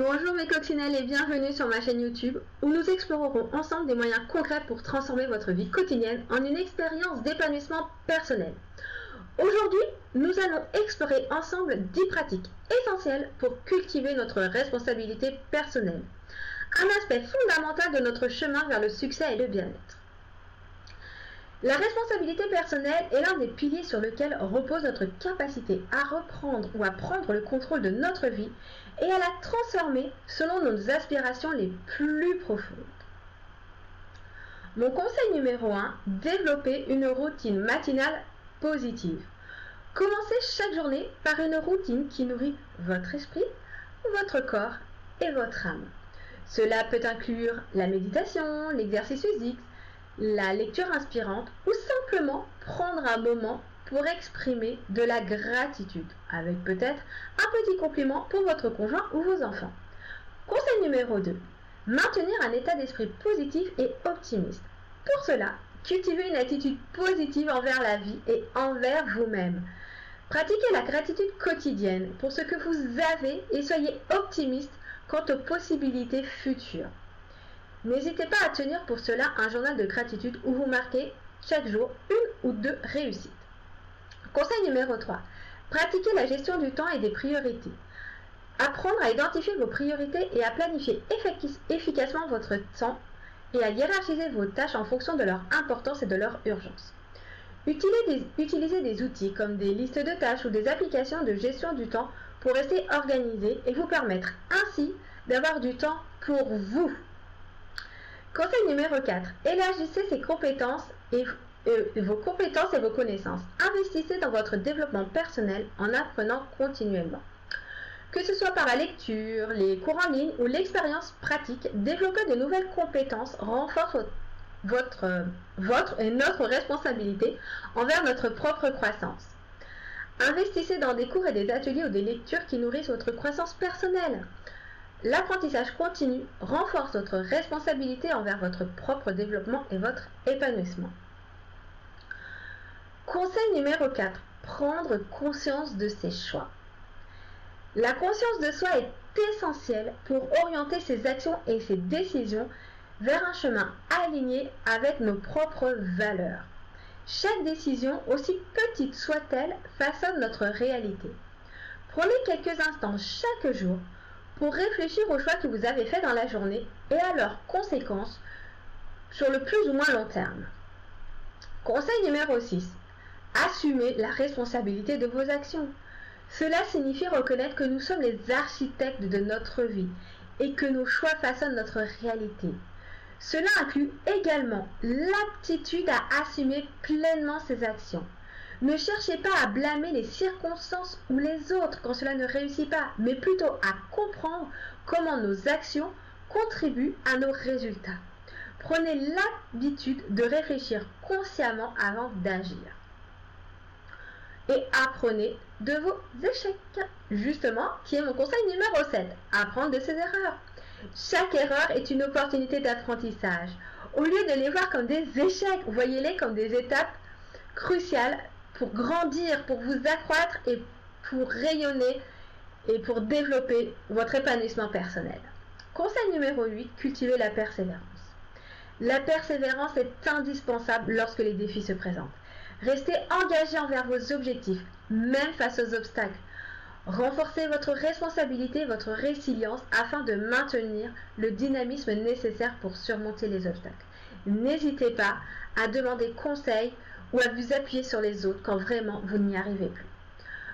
Bonjour mes coccinelles et bienvenue sur ma chaîne YouTube où nous explorerons ensemble des moyens concrets pour transformer votre vie quotidienne en une expérience d'épanouissement personnel. Aujourd'hui, nous allons explorer ensemble 10 pratiques essentielles pour cultiver notre responsabilité personnelle, un aspect fondamental de notre chemin vers le succès et le bien-être. La responsabilité personnelle est l'un des piliers sur lequel repose notre capacité à reprendre ou à prendre le contrôle de notre vie et à la transformer selon nos aspirations les plus profondes. Mon conseil numéro 1, développer une routine matinale positive. Commencez chaque journée par une routine qui nourrit votre esprit, votre corps et votre âme. Cela peut inclure la méditation, l'exercice physique, la lecture inspirante ou simplement prendre un moment pour exprimer de la gratitude avec peut-être un petit compliment pour votre conjoint ou vos enfants. Conseil numéro 2. Maintenir un état d'esprit positif et optimiste. Pour cela, cultivez une attitude positive envers la vie et envers vous-même. Pratiquez la gratitude quotidienne pour ce que vous avez et soyez optimiste quant aux possibilités futures. N'hésitez pas à tenir pour cela un journal de gratitude où vous marquez chaque jour une ou deux réussites. Conseil numéro 3. Pratiquez la gestion du temps et des priorités. Apprendre à identifier vos priorités et à planifier efficacement votre temps et à hiérarchiser vos tâches en fonction de leur importance et de leur urgence. Utilisez des outils comme des listes de tâches ou des applications de gestion du temps pour rester organisé et vous permettre ainsi d'avoir du temps pour vous. Conseil numéro 4. Élargissez vos compétences et vos connaissances. Investissez dans votre développement personnel en apprenant continuellement. Que ce soit par la lecture, les cours en ligne ou l'expérience pratique, développer de nouvelles compétences renforce votre et notre responsabilité envers notre propre croissance. Investissez dans des cours et des ateliers ou des lectures qui nourrissent votre croissance personnelle. L'apprentissage continu renforce votre responsabilité envers votre propre développement et votre épanouissement. Conseil numéro 4. Prendre conscience de ses choix. La conscience de soi est essentielle pour orienter ses actions et ses décisions vers un chemin aligné avec nos propres valeurs. Chaque décision, aussi petite soit-elle, façonne notre réalité. Prenez quelques instants chaque jour pour réfléchir aux choix que vous avez faits dans la journée et à leurs conséquences sur le plus ou moins long terme. Conseil numéro 6. Assumez la responsabilité de vos actions. Cela signifie reconnaître que nous sommes les architectes de notre vie et que nos choix façonnent notre réalité. Cela inclut également l'aptitude à assumer pleinement ses actions. Ne cherchez pas à blâmer les circonstances ou les autres quand cela ne réussit pas, mais plutôt à comprendre comment nos actions contribuent à nos résultats. Prenez l'habitude de réfléchir consciemment avant d'agir. Et apprenez de vos échecs, justement, qui est mon conseil numéro 7. Apprendre de ses erreurs. Chaque erreur est une opportunité d'apprentissage. Au lieu de les voir comme des échecs, voyez-les comme des étapes cruciales pour grandir, pour vous accroître et pour rayonner et pour développer votre épanouissement personnel. Conseil numéro 8, cultivez la persévérance. La persévérance est indispensable lorsque les défis se présentent. Restez engagé envers vos objectifs, même face aux obstacles. Renforcez votre responsabilité et votre résilience afin de maintenir le dynamisme nécessaire pour surmonter les obstacles. N'hésitez pas à demander conseil ou à vous appuyer sur les autres quand vraiment vous n'y arrivez plus.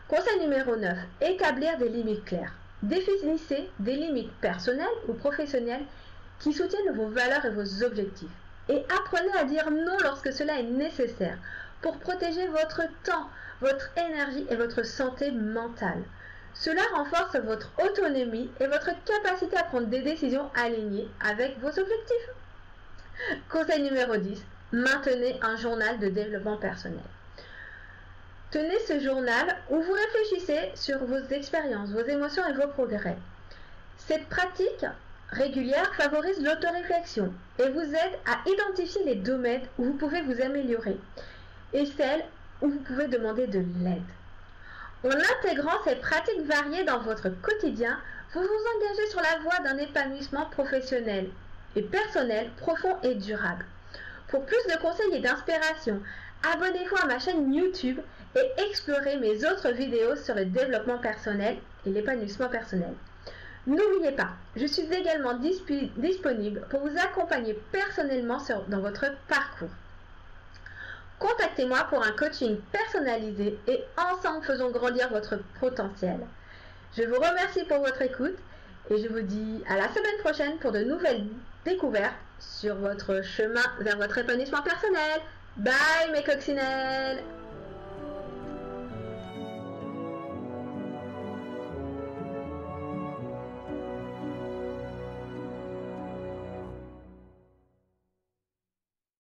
Conseil numéro 9. Établir des limites claires. Définissez des limites personnelles ou professionnelles qui soutiennent vos valeurs et vos objectifs. Et apprenez à dire non lorsque cela est nécessaire pour protéger votre temps, votre énergie et votre santé mentale. Cela renforce votre autonomie et votre capacité à prendre des décisions alignées avec vos objectifs. Conseil numéro 10. Maintenez un journal de développement personnel. Tenez ce journal où vous réfléchissez sur vos expériences, vos émotions et vos progrès. Cette pratique régulière favorise l'autoréflexion et vous aide à identifier les domaines où vous pouvez vous améliorer et celles où vous pouvez demander de l'aide. En intégrant ces pratiques variées dans votre quotidien, vous vous engagez sur la voie d'un épanouissement professionnel et personnel profond et durable. Pour plus de conseils et d'inspiration, abonnez-vous à ma chaîne YouTube et explorez mes autres vidéos sur le développement personnel et l'épanouissement personnel. N'oubliez pas, je suis également disponible pour vous accompagner personnellement dans votre parcours. Contactez-moi pour un coaching personnalisé et ensemble faisons grandir votre potentiel. Je vous remercie pour votre écoute et je vous dis à la semaine prochaine pour de nouvelles découvertes sur votre chemin vers votre épanouissement personnel. Bye mes coccinelles!